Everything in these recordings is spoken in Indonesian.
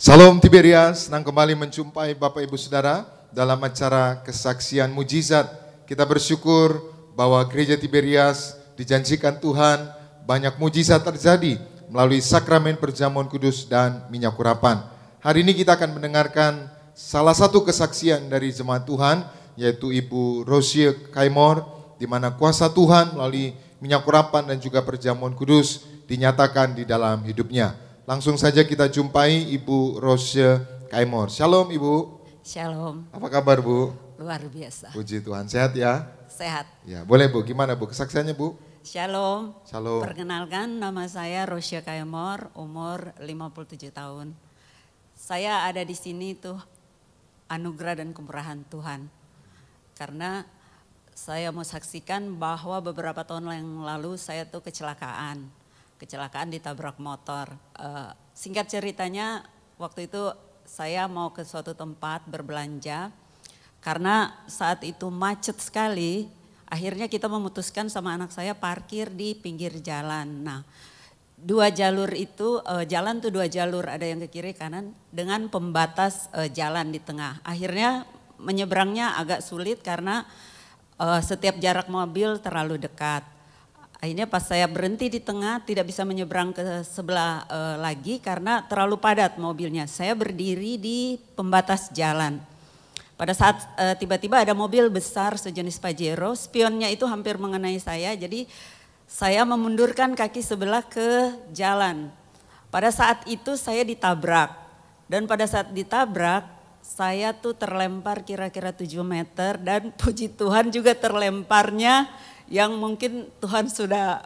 Salam Tiberias, senang kembali menjumpai Bapak Ibu Saudara dalam acara kesaksian mujizat. Kita bersyukur bahwa Gereja Tiberias dijanjikan Tuhan banyak mujizat terjadi melalui sakramen perjamuan kudus dan minyak urapan. Hari ini kita akan mendengarkan salah satu kesaksian dari jemaat Tuhan, yaitu Ibu Rosie Kaimor, di mana kuasa Tuhan melalui minyak urapan dan juga perjamuan kudus dinyatakan di dalam hidupnya. Langsung saja kita jumpai Ibu Rosie Kaimor. Shalom Ibu. Shalom. Apa kabar Bu? Luar biasa. Puji Tuhan, sehat ya? Sehat. Ya, boleh Bu, gimana Bu kesaksiannya Bu? Shalom. Shalom. Perkenalkan, nama saya Rosie Kaimor, umur 57 tahun. Saya ada di sini tuh anugerah dan kemurahan Tuhan. Karena saya mau saksikan bahwa beberapa tahun yang lalu saya tuh kecelakaan ditabrak motor. Singkat ceritanya, waktu itu saya mau ke suatu tempat berbelanja, karena saat itu macet sekali, akhirnya kita memutuskan sama anak saya parkir di pinggir jalan. Nah, dua jalur itu, jalan tuh dua jalur, ada yang ke kiri kanan dengan pembatas jalan di tengah. Akhirnya menyeberangnya agak sulit karena setiap jarak mobil terlalu dekat. Akhirnya pas saya berhenti di tengah tidak bisa menyeberang ke sebelah lagi karena terlalu padat mobilnya. Saya berdiri di pembatas jalan. Pada saat tiba-tiba ada mobil besar sejenis Pajero, spionnya itu hampir mengenai saya. Jadi saya memundurkan kaki sebelah ke jalan. Pada saat itu saya ditabrak. Dan pada saat ditabrak saya tuh terlempar kira-kira 7 meter dan puji Tuhan juga terlemparnya yang mungkin Tuhan sudah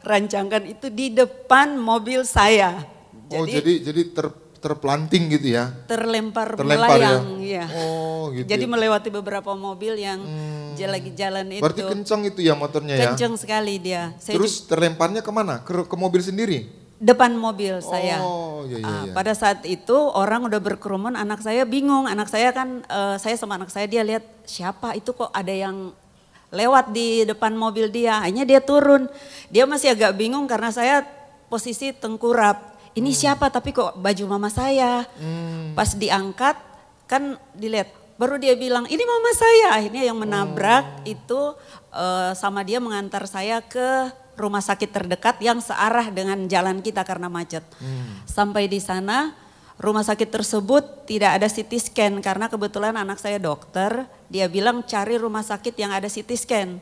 rancangkan itu di depan mobil saya. Oh jadi terplanting gitu ya? Terlempar ya? melayang, ya. Oh gitu. Jadi melewati beberapa mobil yang lagi jalan itu. Berarti kencang itu ya motornya ya? Kencang sekali dia. Terus terlemparnya kemana? Ke mobil sendiri? Depan mobil saya. Oh iya. Pada saat itu orang udah berkerumun, anak saya bingung. Anak saya kan, saya sama anak saya dia lihat siapa itu kok ada yang lewat di depan mobil dia, akhirnya dia turun. Dia masih agak bingung karena saya posisi tengkurap. Ini siapa tapi kok baju mama saya. Pas diangkat kan dilihat, baru dia bilang ini mama saya. Akhirnya yang menabrak itu sama dia mengantar saya ke rumah sakit terdekat yang searah dengan jalan kita karena macet. Sampai di sana rumah sakit tersebut tidak ada CT scan karena kebetulan anak saya dokter, dia bilang cari rumah sakit yang ada CT scan.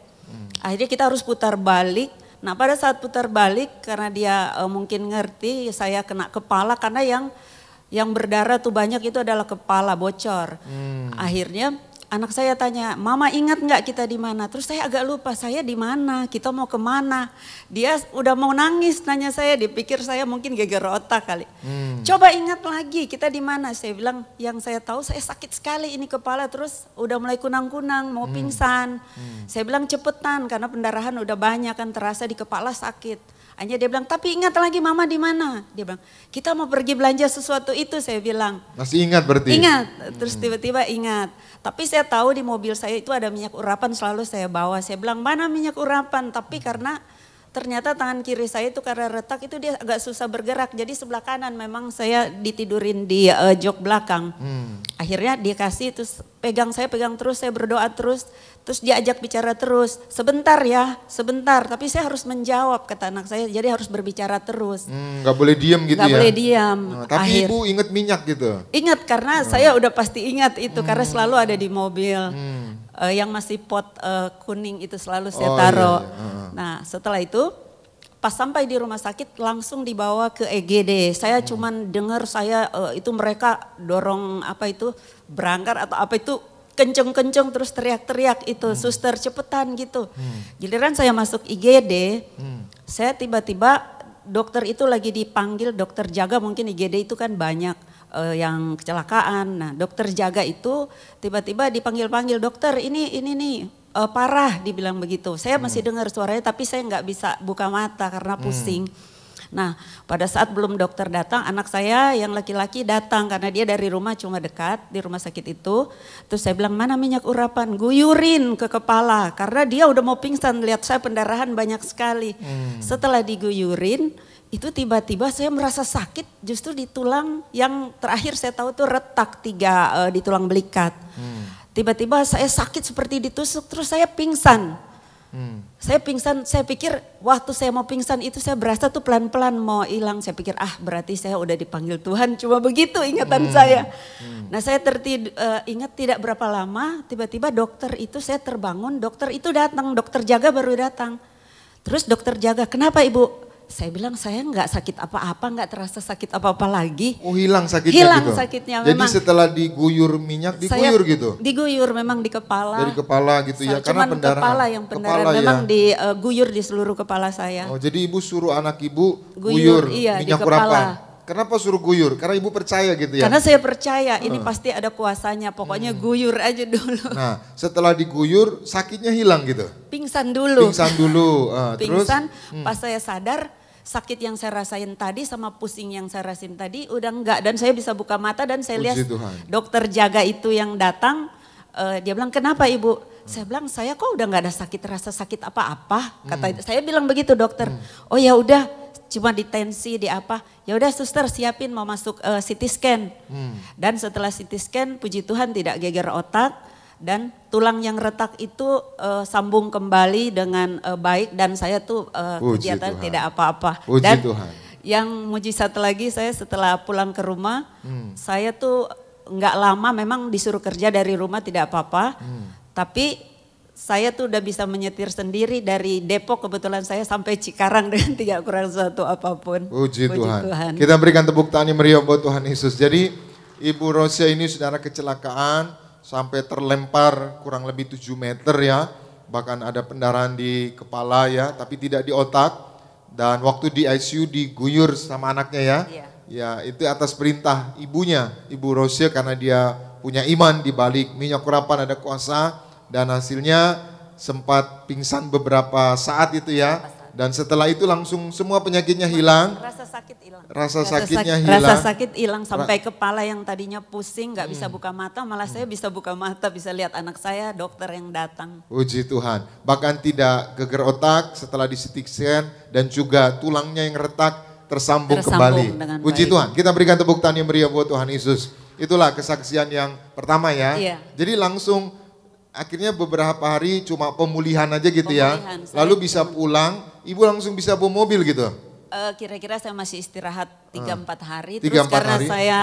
Akhirnya kita harus putar balik. Nah pada saat putar balik karena dia mungkin ngerti saya kena kepala karena yang berdarah tuh banyak itu adalah kepala bocor. Akhirnya anak saya tanya, mama ingat nggak kita di mana? Terus saya agak lupa, saya di mana? Kita mau kemana? Dia udah mau nangis, nanya saya, dipikir saya mungkin geger otak kali. Coba ingat lagi, kita di mana? Saya bilang, yang saya tahu saya sakit sekali ini kepala, terus udah mulai kunang-kunang, mau pingsan. Saya bilang cepetan, karena pendarahan udah banyak kan terasa di kepala sakit. Hanya dia bilang, tapi ingat lagi mama di mana? Dia bilang, kita mau pergi belanja sesuatu itu, saya bilang. Masih ingat berarti? Ingat, terus tiba-tiba ingat. Tapi saya tahu di mobil saya itu ada minyak urapan selalu saya bawa. Saya bilang mana minyak urapan, tapi karena ternyata tangan kiri saya itu karena retak itu dia agak susah bergerak. Jadi sebelah kanan memang saya ditidurin di jok belakang. Akhirnya dia kasih terus pegang terus, saya berdoa terus. Terus dia ajak bicara terus, sebentar ya, sebentar. Tapi saya harus menjawab kata anak saya, jadi harus berbicara terus. Gak boleh diam gitu ya? Gak boleh diam. Tapi ibu ingat minyak gitu? Ingat karena saya udah pasti ingat itu karena selalu ada di mobil. Yang masih pot kuning itu selalu saya taruh. Iya. Nah setelah itu pas sampai di rumah sakit langsung dibawa ke EGD. Saya cuman dengar itu mereka dorong berangkar atau apa itu. Kenceng-kenceng terus teriak-teriak itu, suster cepetan gitu. Giliran saya masuk IGD, saya tiba-tiba dokter itu lagi dipanggil, dokter jaga mungkin IGD itu kan banyak yang kecelakaan. Nah dokter jaga itu tiba-tiba dipanggil-panggil, dokter ini nih parah dibilang begitu. Saya masih dengar suaranya tapi saya nggak bisa buka mata karena pusing. Nah, pada saat belum dokter datang, anak saya yang laki-laki datang karena dia dari rumah cuma dekat di rumah sakit itu. Terus saya bilang, mana minyak urapan? Guyurin ke kepala karena dia udah mau pingsan, lihat saya pendarahan banyak sekali. Setelah diguyurin, itu tiba-tiba saya merasa sakit justru di tulang yang terakhir saya tahu tuh retak 3 di tulang belikat. Tiba-tiba saya sakit seperti ditusuk, terus saya pingsan. Saya pingsan, saya pikir waktu saya mau pingsan itu saya berasa tuh pelan-pelan mau hilang. Saya pikir berarti saya udah dipanggil Tuhan, cuma begitu ingatan saya. Nah saya ingat tidak berapa lama tiba-tiba dokter itu saya terbangun, dokter itu datang, dokter jaga baru datang. Terus dokter jaga, kenapa ibu? Saya bilang saya nggak sakit apa-apa, nggak terasa sakit apa-apa lagi. Oh hilang sakitnya hilang gitu? Sakitnya Jadi memang. setelah diguyur minyak, diguyur gitu? Diguyur memang di kepala. Dari kepala gitu ya, karena pendarahan. Kepala yang pendarahan memang ya? diguyur di seluruh kepala saya. Oh jadi ibu suruh anak ibu guyur minyak di kepala. urapan. Kenapa suruh guyur? Karena ibu percaya gitu ya? Karena saya percaya ini pasti ada kuasanya, pokoknya guyur aja dulu. Nah setelah diguyur sakitnya hilang gitu? Pingsan dulu. Pingsan dulu. Pingsan, pas saya sadar sakit yang saya rasain tadi sama pusing yang saya rasain tadi udah enggak. Dan saya bisa buka mata dan saya lihat dokter jaga itu yang datang, dia bilang kenapa ibu? Saya bilang saya kok udah nggak ada rasa sakit apa-apa. Kata saya bilang begitu dokter. Oh ya udah, cuma di tensi di apa. Ya udah suster siapin mau masuk CT scan. Dan setelah CT scan puji Tuhan tidak geger otak. Dan tulang yang retak itu sambung kembali dengan baik dan saya tuh kegiatan tidak apa-apa. Dan Tuhan. Yang mujizat lagi saya setelah pulang ke rumah, saya tuh nggak lama memang disuruh kerja dari rumah tidak apa-apa. Tapi saya tuh udah bisa menyetir sendiri dari Depok kebetulan saya sampai Cikarang dengan tidak kurang suatu apapun. Puji Tuhan. Kita berikan tepuk tangan meriah buat Tuhan Yesus. Jadi Ibu Rosia ini saudara kecelakaan. Sampai terlempar kurang lebih 7 meter ya. Bahkan ada pendarahan di kepala ya, tapi tidak di otak. Dan waktu di ICU diguyur sama anaknya ya. Ya itu atas perintah ibunya, Ibu Rosia karena dia punya iman di balik minyak urapan ada kuasa. Dan hasilnya sempat pingsan beberapa saat itu ya. Dan setelah itu langsung semua penyakitnya hilang. Rasa sakit hilang. Rasa sakitnya hilang. Rasa sakit hilang sampai kepala yang tadinya pusing gak bisa buka mata. Malah saya bisa buka mata, bisa lihat anak saya, dokter yang datang. Puji Tuhan. Bahkan tidak geger otak setelah di CT scan. Dan juga tulangnya yang retak tersambung kembali. Puji Tuhan. Kita berikan tepuk tangan yang meriah buat Tuhan Yesus. Itulah kesaksian yang pertama ya. Jadi langsung akhirnya beberapa hari cuma pemulihan aja gitu ya. Lalu bisa pulang. Ibu langsung bisa bawa mobil gitu? Kira-kira saya masih istirahat 3-4 hari. Terus karena saya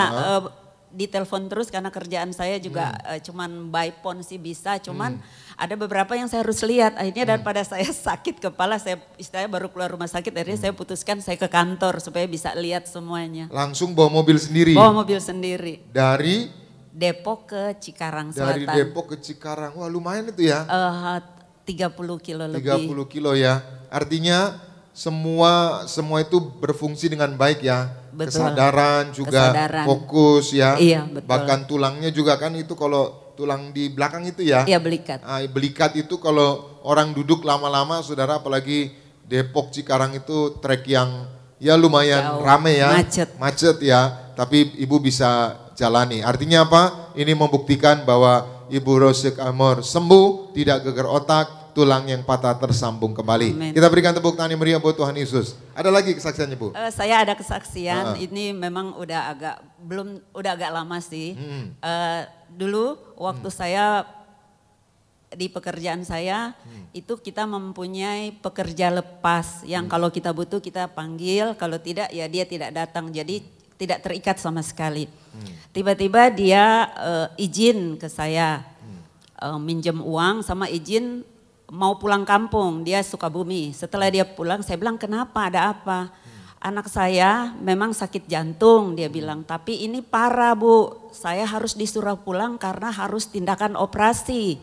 ditelepon terus karena kerjaan saya juga cuman by phone sih bisa. Cuman ada beberapa yang saya harus lihat. Akhirnya daripada saya sakit kepala, saya istilahnya baru keluar rumah sakit. Akhirnya saya putuskan saya ke kantor supaya bisa lihat semuanya. Langsung bawa mobil sendiri? Bawa mobil sendiri. Dari? Depok ke Cikarang Selatan. Dari Depok ke Cikarang. Wah lumayan itu ya? 30 kilo lebih. 30 kilo ya. Artinya semua itu berfungsi dengan baik ya. Betul. Kesadaran juga fokus ya. Iya, betul. Bahkan tulangnya juga kan itu kalau tulang di belakang itu ya. Iya belikat. Belikat itu kalau orang duduk lama-lama saudara apalagi Depok Cikarang itu trek yang ya lumayan rame ya. Macet ya. Tapi ibu bisa jalani. Artinya apa? Ini membuktikan bahwa Ibu Rosia Kayemor sembuh, tidak geger otak, tulang yang patah tersambung kembali. Amen. Kita berikan tepuk tangan yang meriah buat Tuhan Yesus. Ada lagi kesaksiannya Bu? Saya ada kesaksian, ini memang udah agak lama sih. Dulu waktu saya di pekerjaan saya itu kita mempunyai pekerja lepas yang kalau kita butuh kita panggil, kalau tidak ya dia tidak datang. Jadi tidak terikat sama sekali. Tiba-tiba dia izin ke saya minjem uang sama izin mau pulang kampung. Dia Sukabumi. Setelah dia pulang saya bilang kenapa ada apa? Anak saya memang sakit jantung dia bilang. Tapi ini parah Bu. Saya harus disuruh pulang karena harus tindakan operasi.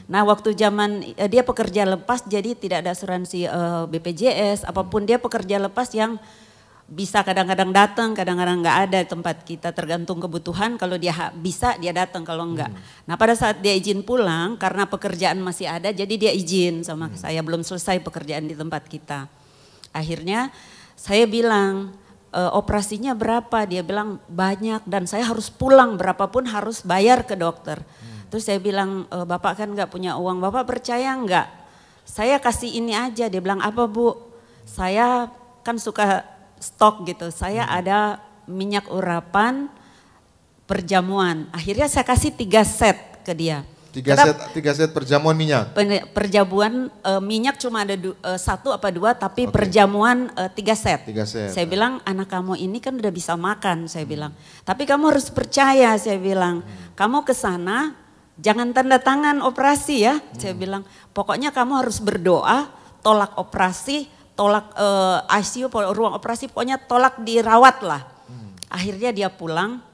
Nah waktu zaman dia pekerja lepas jadi tidak ada asuransi BPJS. Apapun dia pekerja lepas yang bisa kadang-kadang datang, kadang-kadang nggak ada tempat kita tergantung kebutuhan. Kalau dia bisa dia datang, kalau enggak. Nah pada saat dia izin pulang karena pekerjaan masih ada, jadi dia izin sama saya belum selesai pekerjaan di tempat kita. Akhirnya Saya bilang, operasinya berapa? Dia bilang banyak dan saya harus pulang berapapun harus bayar ke dokter. Terus saya bilang, Bapak kan nggak punya uang, Bapak percaya nggak? Saya kasih ini aja. Dia bilang, apa Bu? Saya kan suka stok gitu, saya ada minyak urapan perjamuan. Akhirnya saya kasih 3 set ke dia. 3 set perjamuan minyak? Perjamuan minyak cuma ada 1 apa 2 tapi perjamuan 3 set. 3 set. Saya bilang anak kamu ini kan udah bisa makan, saya bilang. Tapi kamu harus percaya, saya bilang. Kamu ke sana jangan tanda tangan operasi ya. Saya bilang pokoknya kamu harus berdoa, tolak operasi, tolak ICU, ruang operasi, pokoknya tolak dirawat lah. Akhirnya dia pulang,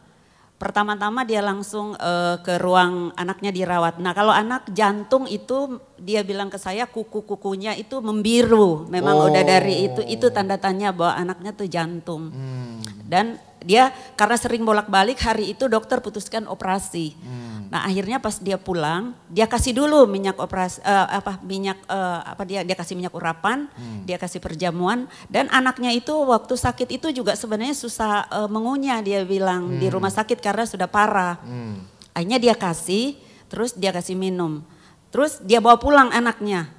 pertama-tama dia langsung ke ruang anaknya dirawat. Nah kalau anak jantung itu dia bilang ke saya kuku-kukunya itu membiru. Memang udah dari itu tanda tanya bahwa anaknya tuh jantung. Dan dia karena sering bolak-balik hari itu dokter putuskan operasi. Nah akhirnya pas dia pulang dia kasih dulu minyak operasi dia kasih minyak urapan, dia kasih perjamuan dan anaknya itu waktu sakit itu juga sebenarnya susah mengunyah dia bilang di rumah sakit karena sudah parah. Akhirnya dia kasih, terus dia kasih minum, terus dia bawa pulang anaknya.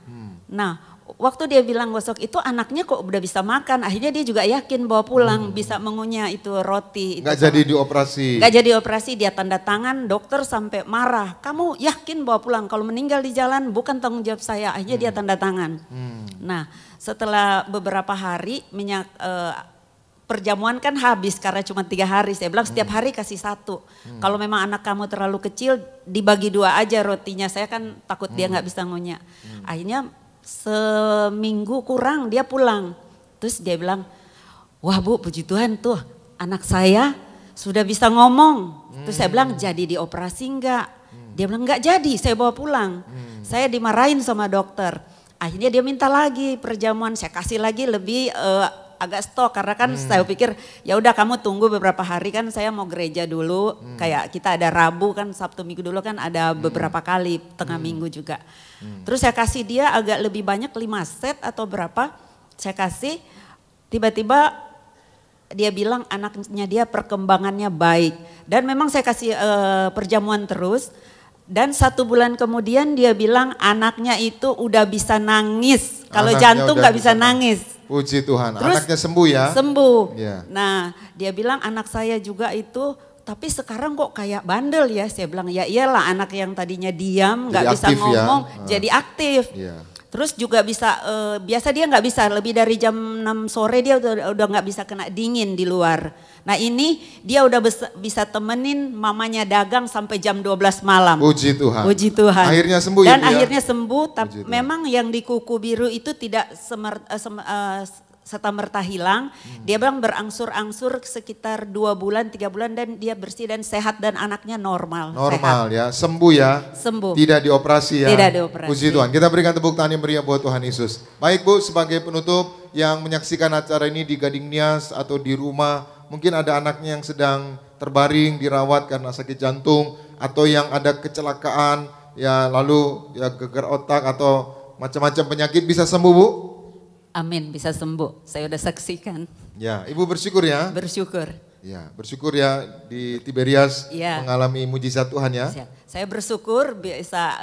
Nah waktu dia bilang gosok itu anaknya kok udah bisa makan, akhirnya dia juga yakin bawa pulang bisa mengunyah itu roti. Nggak jadi dioperasi? Nggak jadi operasi, dia tanda tangan, dokter sampai marah. Kamu yakin bawa pulang, kalau meninggal di jalan bukan tanggung jawab saya, akhirnya dia tanda tangan. Nah setelah beberapa hari minyak perjamuan kan habis karena cuma 3 hari, saya bilang setiap hari kasih 1. Kalau memang anak kamu terlalu kecil dibagi 2 aja rotinya, saya kan takut dia nggak bisa ngunyah. Akhirnya seminggu kurang dia pulang, terus dia bilang, wah Bu puji Tuhan tuh anak saya sudah bisa ngomong. Terus saya bilang jadi dioperasi enggak? Dia bilang enggak jadi, saya bawa pulang. Saya dimarahin sama dokter, akhirnya dia minta lagi perjamuan, saya kasih lagi lebih agak stok karena kan saya pikir ya udah kamu tunggu beberapa hari, kan saya mau gereja dulu, kayak kita ada Rabu kan, Sabtu Minggu dulu kan ada beberapa kali, tengah minggu juga. Terus saya kasih dia agak lebih banyak 5 set atau berapa, saya kasih, tiba-tiba dia bilang anaknya dia perkembangannya baik dan memang saya kasih perjamuan terus. Dan 1 bulan kemudian dia bilang anaknya itu udah bisa nangis. Kalau jantung nggak bisa nangis. Puji Tuhan, Terus, anaknya sembuh ya? Sembuh. Yeah. Nah dia bilang anak saya juga itu, tapi sekarang kok kayak bandel ya. Saya bilang ya iyalah, anak yang tadinya diam nggak bisa ngomong jadi aktif. Yeah. Terus juga bisa, biasa dia nggak bisa, lebih dari jam 6 sore dia udah nggak bisa kena dingin di luar. Nah ini dia udah bisa temenin mamanya dagang sampai jam 12 malam. Puji Tuhan. Puji Tuhan. Akhirnya sembuh dan ya? Dan akhirnya sembuh, tapi memang yang di kuku biru itu tidak serta-merta hilang. Dia bilang berangsur-angsur sekitar 2 bulan, 3 bulan dan dia bersih dan sehat dan anaknya normal. Normal sehat. Ya, sembuh ya? Sembuh. Tidak dioperasi ya? Tidak dioperasi. Puji Tuhan, kita berikan tepuk tangan yang meriah buat Tuhan Yesus. Baik Bu, sebagai penutup yang menyaksikan acara ini di Gading Nias atau di rumah, mungkin ada anaknya yang sedang terbaring dirawat karena sakit jantung atau yang ada kecelakaan ya, lalu ya gegar otak atau macam-macam penyakit, bisa sembuh Bu? Amin, bisa sembuh. Saya udah saksikan. Ya, Ibu bersyukur ya? Bersyukur. Ya, bersyukur ya di Tiberias mengalami mujizat Tuhan ya. Saya bersyukur bisa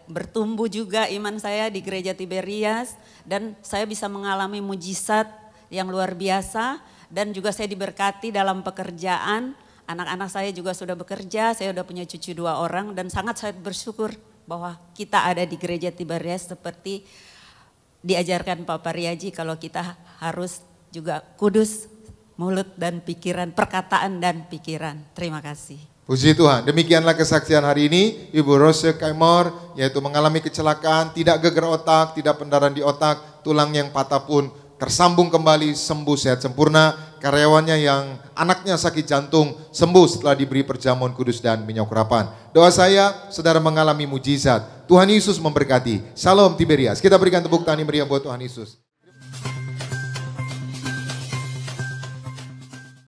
bertumbuh juga iman saya di gereja Tiberias dan saya bisa mengalami mujizat yang luar biasa dan juga saya diberkati dalam pekerjaan. Anak-anak saya juga sudah bekerja, saya sudah punya cucu 2 orang dan sangat saya bersyukur bahwa kita ada di gereja Tiberias seperti diajarkan Pak Pariaji kalau kita harus juga kudus mulut dan pikiran, perkataan dan pikiran. Terima kasih. Puji Tuhan, demikianlah kesaksian hari ini Ibu Rose Kaimor, yaitu mengalami kecelakaan, tidak gegar otak, tidak pendarahan di otak, tulang yang patah pun tersambung kembali, sembuh sehat sempurna. Karyawannya yang anaknya sakit jantung sembuh setelah diberi perjamuan kudus dan minyak urapan. Doa saya, saudara mengalami mujizat. Tuhan Yesus memberkati. Salam Tiberias. Kita berikan tepuk tangan yang meriah buat Tuhan Yesus.